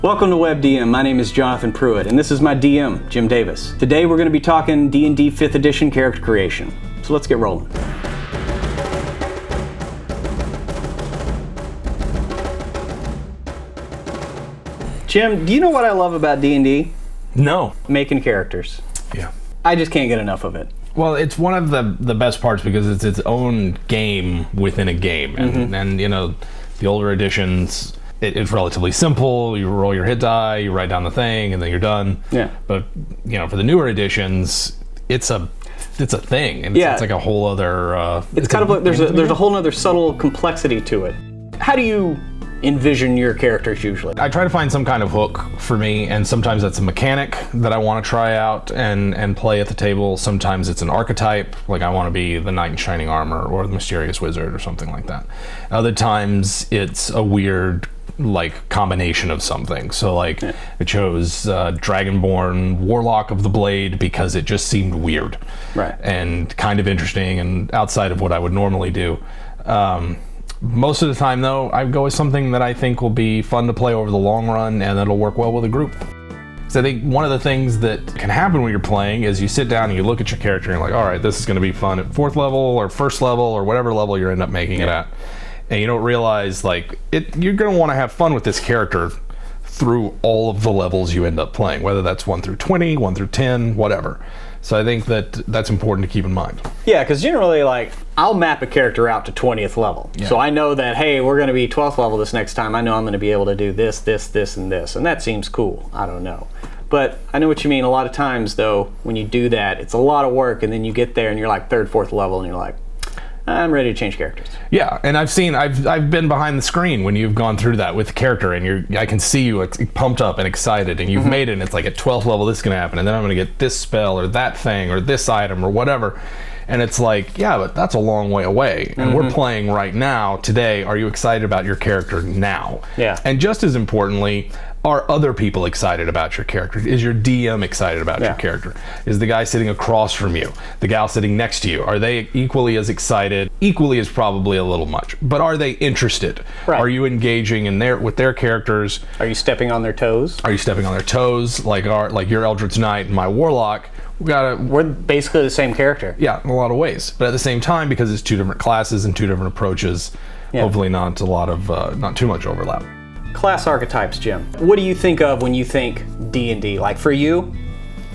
Welcome to WebDM. My name is Jonathan Pruitt, and this is my DM, Jim Davis. Today we're going to be talking D&D 5th edition character creation. So let's get rolling. Jim, do you know what I love about D&D? No. Making characters. Yeah. I just can't get enough of it. Well, it's one of the best parts because it's its own game within a game. And you know, the older editions, it's relatively simple. You roll your hit die, you write down the thing, and then you're done. Yeah. But, you know, for the newer editions, it's a thing. And Yeah. it's like a whole other... It's kind of like there's a whole other subtle complexity to it. How do you envision your characters usually? I try to find some kind of hook for me, and sometimes that's a mechanic that I want to try out and play at the table. Sometimes it's an archetype, like I want to be the knight in shining armor or the mysterious wizard or something like that. Other times it's a weird like combination of something. So like I chose Dragonborn Warlock of the Blade because it just seemed weird, Right. and kind of interesting and outside of what I would normally do. Most of the time, though, I go with something that I think will be fun to play over the long run and that'll work well with a group. So I think one of the things that can happen when you're playing is you sit down and you look at your character and you're like, all right, this is going to be fun at 4th level or 1st level or whatever level you end up making it at. And you don't realize, like, you're going to want to have fun with this character through all of the levels you end up playing, whether that's 1 through 20, 1 through 10, whatever. So I think that's important to keep in mind. Yeah, because generally, like, I'll map a character out to 20th level. Yeah. So I know that, hey, we're going to be 12th level this next time. I know I'm going to be able to do this, this, this, and this. And that seems cool. I don't know. But I know what you mean. A lot of times, though, when you do that, it's a lot of work. And then you get there and you're like 3rd, 4th level, and you're like, I'm ready to change characters. Yeah, and I've been behind the screen when you've gone through that with the character, and I can see you pumped up and excited, and you've made it, and it's like at 12th level this is going to happen, and then I'm going to get this spell or that thing or this item or whatever. And it's like, yeah, but that's a long way away. And we're playing right now, today. Are you excited about your character now? Yeah. And just as importantly, are other people excited about your character? Is your DM excited about your character? Is the guy sitting across from you, the gal sitting next to you, are they equally as excited? Equally is probably a little much, but are they interested? Right. Are you engaging with their characters? Are you stepping on their toes? Are you stepping on their toes? Like your Eldritch Knight and my Warlock, We're basically the same character. yeah, in a lot of ways. But at the same time, because it's 2 different classes and 2 different approaches, hopefully not too much overlap. Class archetypes, Jim. What do you think of when you think D&D? Like, for you,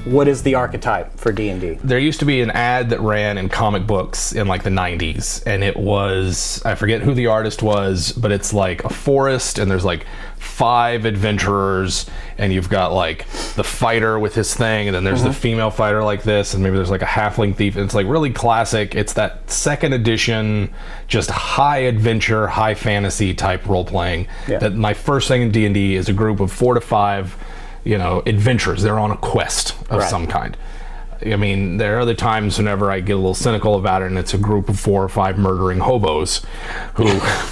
what is the archetype for D&D? There used to be an ad that ran in comic books in like the 90s, and it was, I forget who the artist was, but it's like a forest, and there's like 5 adventurers, and you've got like the fighter with his thing, and then there's the female fighter like this, and maybe there's like a halfling thief, and it's like really classic. It's that 2nd edition, just high adventure, high fantasy type role-playing. That my first thing in D&D is a group of 4 to 5 adventurers. They're on a quest of some kind. I mean, there are other times whenever I get a little cynical about it, and it's a group of 4 or 5 murdering hobos who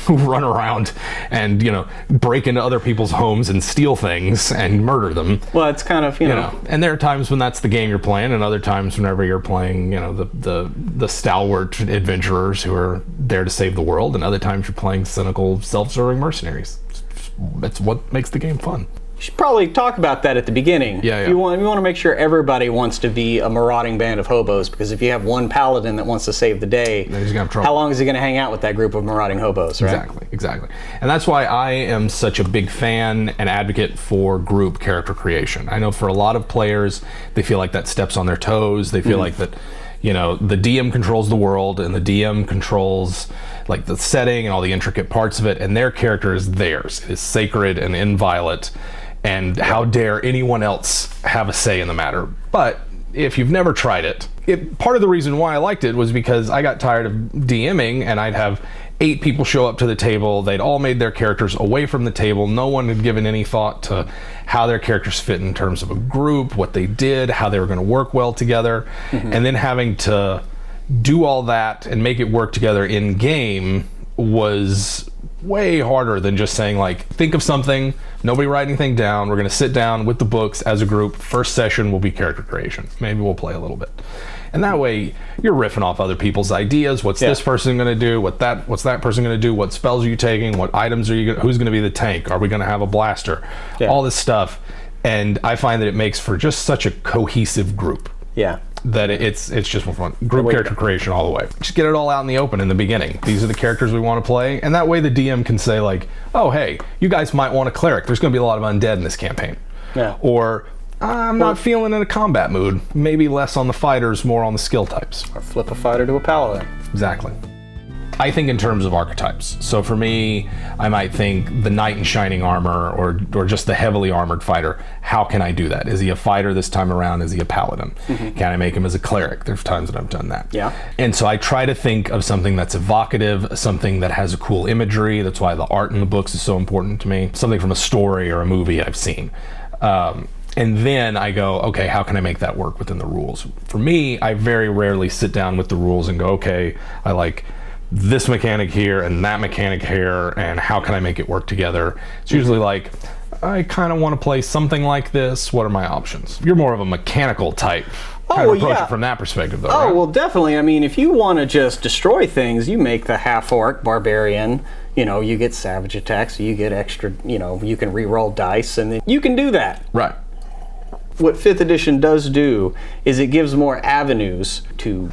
run around and, break into other people's homes and steal things and murder them. Well, it's kind of, you know. And there are times when that's the game you're playing, and other times whenever you're playing, the stalwart adventurers who are there to save the world, and other times you're playing cynical, self-serving mercenaries. That's what makes the game fun. You should probably talk about that at the beginning. Yeah. You want to make sure everybody wants to be a marauding band of hobos, because if you have one paladin that wants to save the day, then he's gonna have trouble. How long is he going to hang out with that group of marauding hobos, right? Exactly. And that's why I am such a big fan and advocate for group character creation. I know for a lot of players, they feel like that steps on their toes. They feel like that, the DM controls the world, and the DM controls like the setting and all the intricate parts of it, and their character is theirs. It is sacred and inviolate. And how dare anyone else have a say in the matter? But if you've never tried it, part of the reason why I liked it was because I got tired of DMing, and I'd have 8 people show up to the table. They'd all made their characters away from the table. No one had given any thought to how their characters fit in terms of a group, what they did, how they were going to work well together. And then having to do all that and make it work together in game was way harder than just saying, like, think of something, nobody write anything down, we're going to sit down with the books as a group, first session will be character creation, maybe we'll play a little bit. And that way you're riffing off other people's ideas. What's this person going to do? What's that person going to do? What spells are you taking? What items are you going to, who's going to be the tank? Are we going to have a blaster? All this stuff. And I find that it makes for just such a cohesive group. Yeah. That it's just more fun. Group character creation all the way. Just get it all out in the open in the beginning. These are the characters we want to play. And that way the DM can say like, oh, hey, you guys might want a cleric. There's going to be a lot of undead in this campaign. Yeah. Or I'm not feeling in a combat mood. Maybe less on the fighters, more on the skill types. Or flip a fighter to a paladin. Exactly. I think in terms of archetypes. So for me, I might think the knight in shining armor or just the heavily armored fighter. How can I do that? Is he a fighter this time around? Is he a paladin? Can I make him as a cleric? There's times that I've done that. Yeah. And so I try to think of something that's evocative, something that has a cool imagery. That's why the art in the books is so important to me. Something from a story or a movie I've seen. And then I go, okay, how can I make that work within the rules? For me, I very rarely sit down with the rules and go, okay, I like this mechanic here and that mechanic here, and how can I make it work together? It's usually like, I kind of want to play something like this. What are my options? You're more of a mechanical type. Kind of approach it from that perspective, though. Oh, right? well, definitely. I mean, if you want to just destroy things, you make the half-orc barbarian. You know, you get savage attacks, you get extra, you know, you can re-roll dice, and then you can do that. Right. What 5th edition does do is it gives more avenues to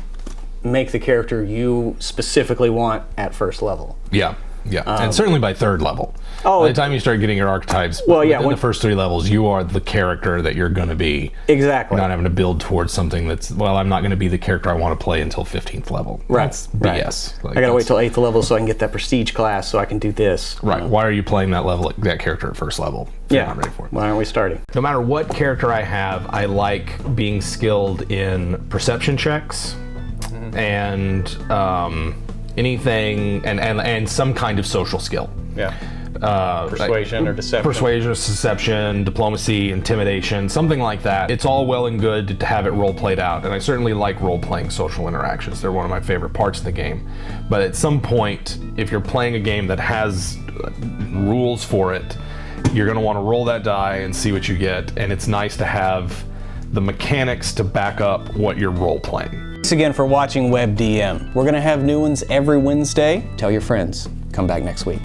make the character you specifically want at first level. Yeah, yeah, and certainly by 3rd level. Oh, by the time you start getting your archetypes, well, yeah, within the first 3 levels, you are the character that you're going to be. Exactly. Not having to build towards something that's, well, I'm not going to be the character I want to play until 15th level. Right. That's BS. Like, I got to wait till 8th level so I can get that prestige class so I can do this. Right. Why are you playing that level, that character at first level? If you're not ready for it. Why aren't we starting? No matter what character I have, I like being skilled in perception checks and anything, and some kind of social skill. Yeah. Persuasion or deception. Persuasion, deception, diplomacy, intimidation, something like that. It's all well and good to have it role played out, and I certainly like role-playing social interactions. They're one of my favorite parts of the game. But at some point, if you're playing a game that has rules for it, you're going to want to roll that die and see what you get, and it's nice to have the mechanics to back up what you're role-playing. Thanks again for watching WebDM. We're going to have new ones every Wednesday. Tell your friends. Come back next week.